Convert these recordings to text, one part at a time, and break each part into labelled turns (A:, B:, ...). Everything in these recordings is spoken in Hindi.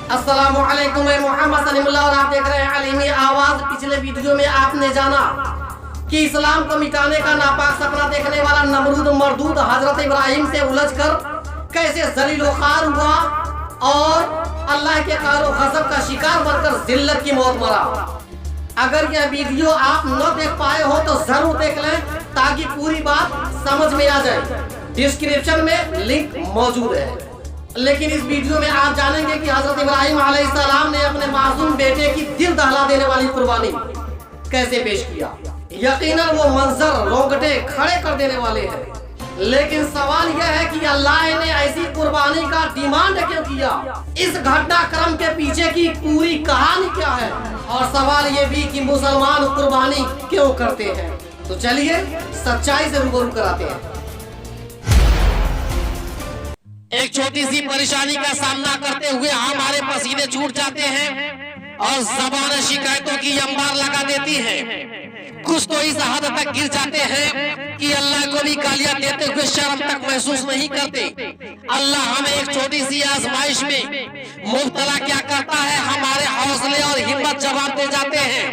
A: अस्सलामुअलैकुम, मैं मोहम्मद सलीमुल्लाह और आप देख रहे हैं अलीमी आवाज। पिछले वीडियो में आपने जाना कि इस्लाम को मिटाने का नापाक सपना देखने वाला नमरूद मरदूद हजरत इब्राहिम से उलझकर कैसे जलील ख्वार हुआ और अल्लाह के कारो गज़ब का शिकार बनकर जिल्लत की मौत मरा। अगर यह वीडियो आप न देख पाए हो तो जरूर देख लें ताकि पूरी बात समझ में आ जाए। डिस्क्रिप्शन में लिंक मौजूद है। लेकिन इस वीडियो में आप जानेंगे कि हजरत इब्राहिम अलैहिस्सलाम ने अपने मासूम बेटे की दिल दहला देने वाली कुर्बानी कैसे पेश किया। यकीनन वो मंजर रोंगटे खड़े कर देने वाले हैं। लेकिन सवाल यह है कि अल्लाह ने ऐसी कुर्बानी का डिमांड क्यों किया, इस घटनाक्रम के पीछे की पूरी कहानी क्या है, और सवाल ये भी कि मुसलमान कुर्बानी क्यों करते हैं। तो चलिए सच्चाई से रूबरू कराते हैं।
B: एक छोटी सी परेशानी का सामना करते हुए हमारे पसीने छूट जाते हैं और ज़बान शिकायतों की अंबार लगा देती है। कुछ तो इस हद तक गिर जाते हैं कि अल्लाह को भी गालियां देते हुए शर्म तक महसूस नहीं करते। अल्लाह हमें एक छोटी सी आजमाइश में मुब्तला क्या करता है, हमारे हौसले और हिम्मत जवाब दे जाते हैं,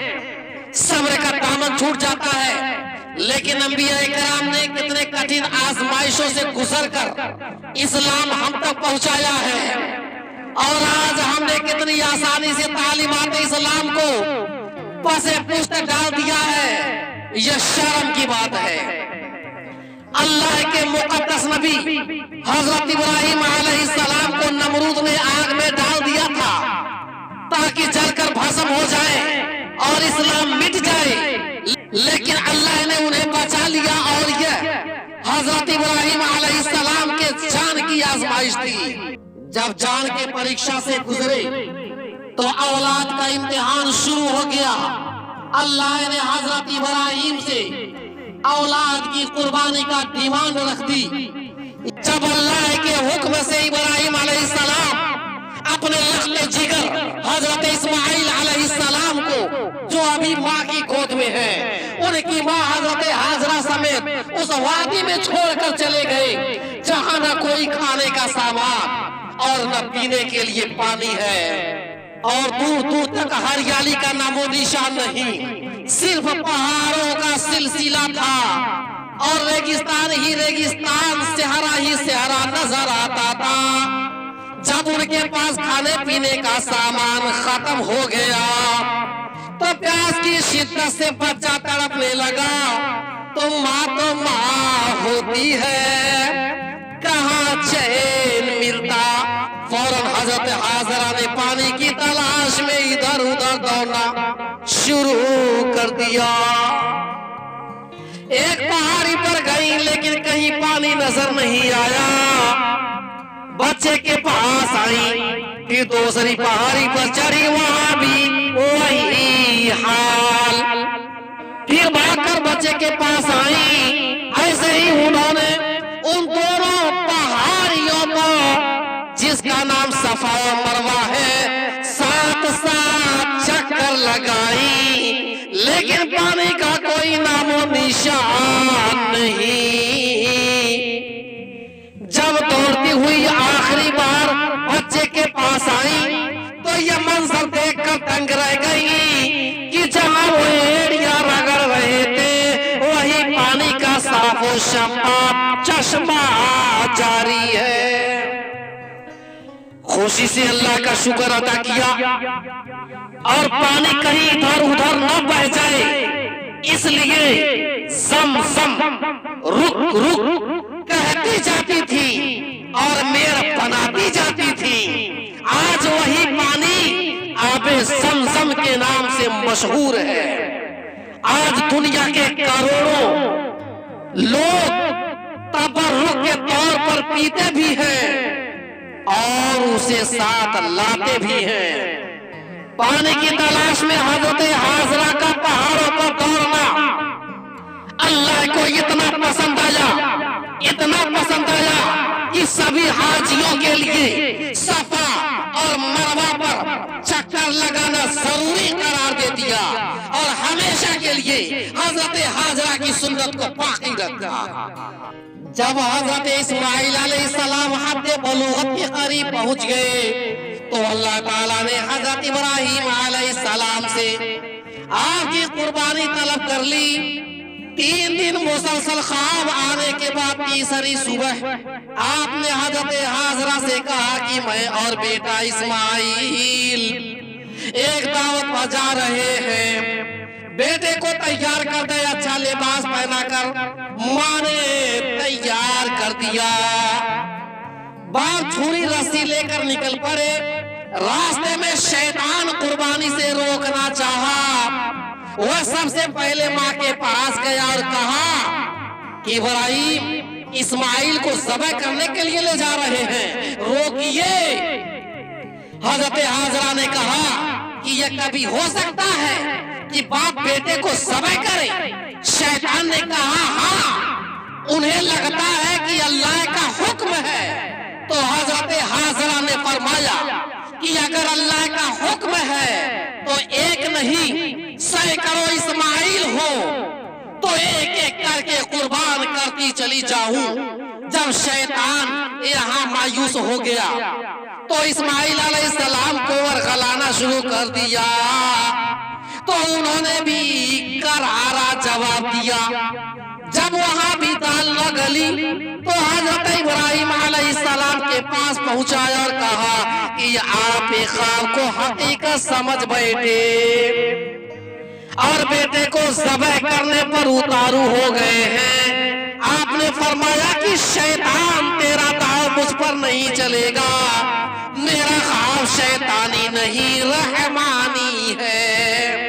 B: सब्र का दामन छूट जाता है। लेकिन अंबिया इकराम ने कितने कठिन आजमाइशों से गुजरकर इस्लाम हम तक पहुंचाया है, और आज हमने कितनी आसानी से तालीमात इस्लाम को पसे पुस्त डाल दिया है। यह शर्म की बात है। अल्लाह के मुकद्दस नबी हजरत इब्राहिम अलैहिस्सलाम को नमरूद ने आग में डाल दिया था ताकि जलकर भस्म हो जाए और इस्लाम मिट जाए। लेकिन अल्लाह ने उन्हें बचा लिया और यह हजरत इब्राहिम अलैहिस्सलाम के जान की आजमाइश थी। जब जान के परीक्षा से गुजरे तो औलाद का इम्तिहान शुरू हो गया। अल्लाह ने हजरत इब्राहिम से औलाद की कुर्बानी का डिमांड रख दी। जब अल्लाह के हुक्म से इब्राहिम अलैहिस्सलाम अपने लख्त जिगर हजरत इस्माइल अलैहिस्सलाम को, जो अभी माँ की गोद में है, उनकी माँ हजरत हाजरा समेत उस वादी में छोड़कर चले गए जहाँ न कोई खाने का सामान और न पीने के लिए पानी है, और दूर दूर तक हरियाली का नामो निशान नहीं, सिर्फ पहाड़ों का सिलसिला था और रेगिस्तान ही रेगिस्तान, सहरा ही सहरा नजर आता था। जब उनके पास खाने पीने का सामान खत्म हो गया तो प्यास की शिद्दत से बच्चा तड़पने लगा। तो माँ होती है, कहाँ चैन मिलता। फौरन हजरत हाजरा ने पानी की तलाश में इधर उधर दौड़ना शुरू कर दिया। एक पहाड़ी पर गई लेकिन कहीं पानी नजर नहीं आया। बच्चे के पास आई, फिर दूसरी पहाड़ी पर चढ़ी, वहां भी वही हाल। फिर भागकर बच्चे के पास आई। ऐसे ही उन्होंने उन दोनों पहाड़ियों पर, जिसका नाम सफा और मरवा है, साथ साथ चक्कर लगाई, लेकिन पानी का कोई नामो निशान नहीं। जब दौड़ती हुई आखिरी बार बच्चे के पास आई तो यह मंजर देखकर दंग रह गई कि जहां वो एड़ियां रगड़ रहे थे वही पानी का साफो शफाफ चश्मा जारी है। खुशी से अल्लाह का शुक्र अदा किया और पानी कहीं इधर उधर न बह जाए, इसलिए सम सम रुक रुक कहती जाती थी और मेर बनाती जाती थी। आज वही पानी आबे समसम के नाम से मशहूर है। आज दुनिया के करोड़ों लोग तबर्रुक के तौर पर पीते भी हैं और उसे साथ लाते भी हैं। पानी की तलाश में हजरत हाजरा का पहाड़ों पर दौड़ना अल्लाह को इतना पसंद आया कि सभी हाजियों के लिए सफा और मरवा पर चक्कर लगाना जरूरी करार दे दिया और हमेशा के लिए हजरत हाजरा की सुन्नत को बाकी रखा। जब हजरत इस्माइल अलैहिस्सलाम हद बलूगत के करीब पहुंच गए तो अल्लाह ताला ने हजरत इब्राहिम अलैहिस्सलाम से आपकी कुर्बानी तलब कर ली। 3 दिन मुसलसल ख्वाब आने के बाद तीसरी सुबह आपने हजरत हाजरा से कहा कि मैं और बेटा इस्माइल एक दावत पर जा रहे हैं, बेटे को तैयार कर दे, अच्छा लिबास पहना कर। माँ ने तैयार कर दिया। बाप छुरी रस्सी लेकर निकल पड़े। रास्ते में शैतान कुर्बानी से रोकना चाहा। वह सबसे पहले माँ के पास गया और कहा कि इब्राहिम इस्माइल को ज़बह करने के लिए ले जा रहे हैं, रोकिए। हजरत हाजरा ने कहा कि यह कभी हो सकता है कि बाप बेटे को ज़बह करे? शैतान ने कहा हाँ, उन्हें लगता है कि अल्लाह का हुक्म है। तो हजरत हाजरा ने फरमाया कि अगर अल्लाह का हुक्म है तो एक नहीं सैकड़ों इस्माइल हो तो एक एक करके कुर्बान करती चली जाऊं। जब शैतान यहाँ मायूस हो गया तो इस्माइल अलैहिस्सलाम को वरगलाना शुरू कर दिया। तो उन्होंने भी करारा जवाब दिया। जब वहां भी दाल न गली तो हजरत इब्राहिम अलैहिस्सलाम के पास पहुंचाया और कहा कि आप एक ख्वाब को हकीकत समझ बैठे और बेटे को ज़बह करने पर उतारू हो गए हैं। आपने फरमाया कि शैतान तेरा दाव मुझ पर नहीं चलेगा, मेरा ख्वाब शैतानी नहीं रहमानी है।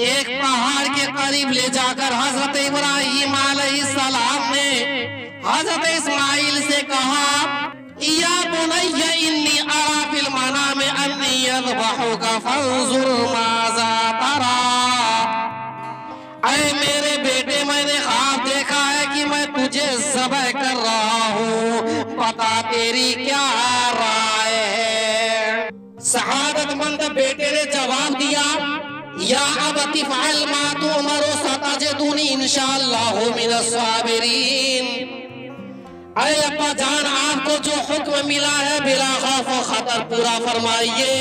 B: एक पहाड़ के करीब ले जाकर हजरत इब्राहिम अलैहिस्सलाम ने हजरत इस्माइल से कहा, या बुनय्या इन्नी अरा फिल मनाम अन्नी अज़बहुका फंजुर माज़ा तरा। ऐ मेरे बेटे, मैंने ख्वाब देखा है कि मैं तुझे ज़बह कर रहा हूँ, बता तेरी क्या राय है? शहादतमंद बेटे ने जवाब दिया, या अबती फ़अल मा तुअमरु सतजिदुनी इंशाअल्लाहु मिनस साबिरीन। ऐ अब्बा जान, आपको जो हुक्म मिला है बिला खौफ व खतर पूरा फरमाइए,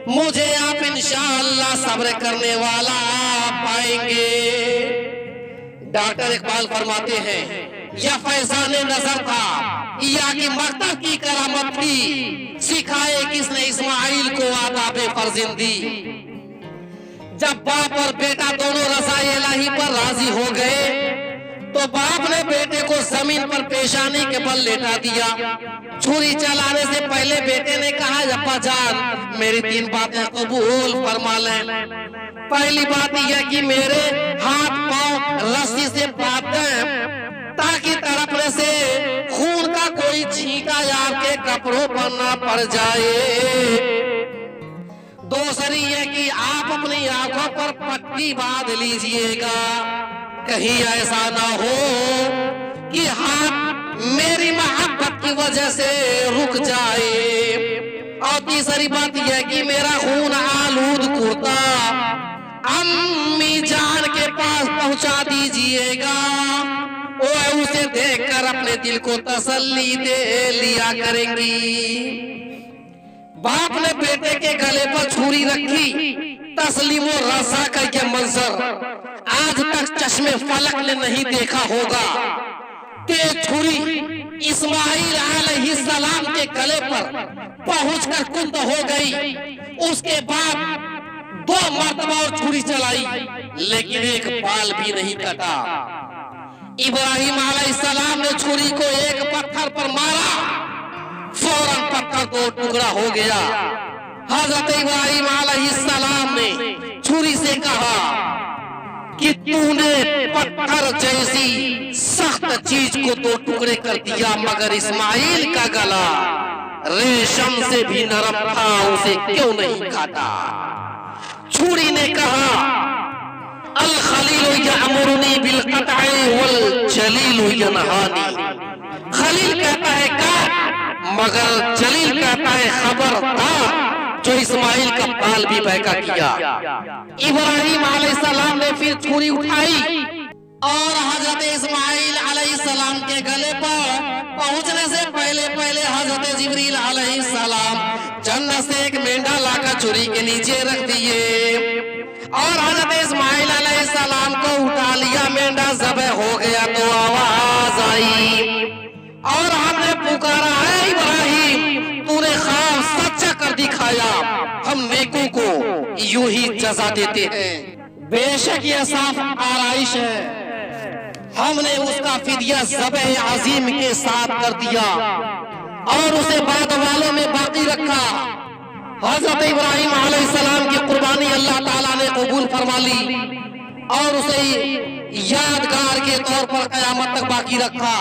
B: मुझे आप इंशाअल्लाह सब्र करने वाला आप पाएंगे। डॉक्टर इकबाल फरमाते हैं, यह फैज़ाने नजर था या कि मकतब की करामत थी, सिखाए किसने इस्माइल को आदाबे फर्जिंदी। जब बाप और बेटा दोनों रज़ाए इलाही पर राजी हो गए तो बाप ने बेटे को जमीन पर पेशानी के बल लेटा दिया। छुरी चलाने से पहले बेटे ने कहा, अब्बा जान मेरी 3 बातें कबूल फरमा लें। पहली बात यह कि मेरे हाथ पांव रस्सी से बांध दें ताकि तड़पने से खून का कोई छींटा आपके कपड़ों पर ना पड़ जाए। दूसरी है कि आप अपनी आंखों पर पट्टी बांध लीजिएगा, कहीं ऐसा ना हो कि हाथ मेरी मोहब्बत की वजह से रुक जाए। और तीसरी बात यह कि मेरा खून आलूद कुर्ता अम्मी जान के पास पहुंचा दीजिएगा, वो उसे देखकर अपने दिल को तसल्ली दे लिया करेंगी। बाप ने बेटे के गले पर छुरी रखी, तस्लीम और रज़ा का यह मंजर आज तक चश्मे फलक ने नहीं देखा होगा। तेज छुरी इस्माइल अलैहिस्सलाम के गले पर पहुंचकर कुंद हो गई। उसके बाद 2 मरतबा और छुरी चलाई लेकिन एक बाल भी नहीं कटा। इब्राहिम अलैहिस्सलाम ने छुरी को एक पत्थर पर मारा, फौरन पत्थर 2 टुकड़ा हो गया। हजरत इब्राहिम अलैहिस्सलाम ने छुरी से कहा कि तूने पत्थर जैसी सख्त चीज को 2 टुकड़े कर दिया, मगर इस्माइल का गला रेशम से भी नरम था, उसे क्यों नहीं काटा? छुरी ने कहा, अल खलीलु यअमुरुनी बिल क़त्इ वल जलीलु यनहानी। खलील कहता है काट, मगर जलील कहता है खबरदार, जो इस्माइल का बाल भी बहका किया। इब्राहिम अलैहिस्सलाम ने फिर छुरी उठाई और हजरत इस्माइल अलैहिस्सलाम के गले पर पहुंचने से पहले हजरत जिब्रील अलैहिस्सलाम जन्नत से एक मेंढा लाकर चुरी के नीचे रख दिए और हजरत इस्माइल अलैहिस्सलाम को उठा लिया। मेंढा ज़बह हो गया तो आवाज आई और हमने पुकारा, है इब्राहिम, तूने ख्वाब सच्चा कर दिखाया, हम नेकों को यूं ही जजा देते हैं। बेशक यह साफ आराइश है, हमने उसका फिदिया ज़बह अजीम के साथ कर दिया और उसे बाद वालों में बाकी रखा। हजरत इब्राहिम अलैहिस्सलाम की कुर्बानी अल्लाह ताला ने कबूल फरमा ली और उसे यादगार के तौर पर कयामत तक बाकी रखा।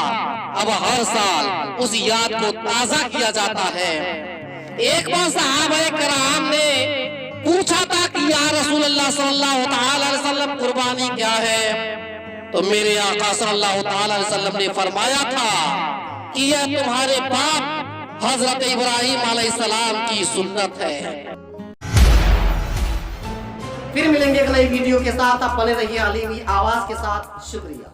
B: अब हर साल उस याद को ताजा किया जाता है। एक बार सहाबाए किराम ने पूछा था कि या रसूलल्लाह सल्लल्लाहु अलैहि वसल्लम कुर्बानी क्या है, तो मेरे आका सल्लल्लाहु अलैहि वसल्लम ने फरमाया था कि यह तुम्हारे बाप हजरत इब्राहिम अलैहिस्सलाम की सुन्नत है।
A: फिर मिलेंगे एक नई वीडियो के साथ। आप बने रहिए अलीमी आवाज के साथ। शुक्रिया।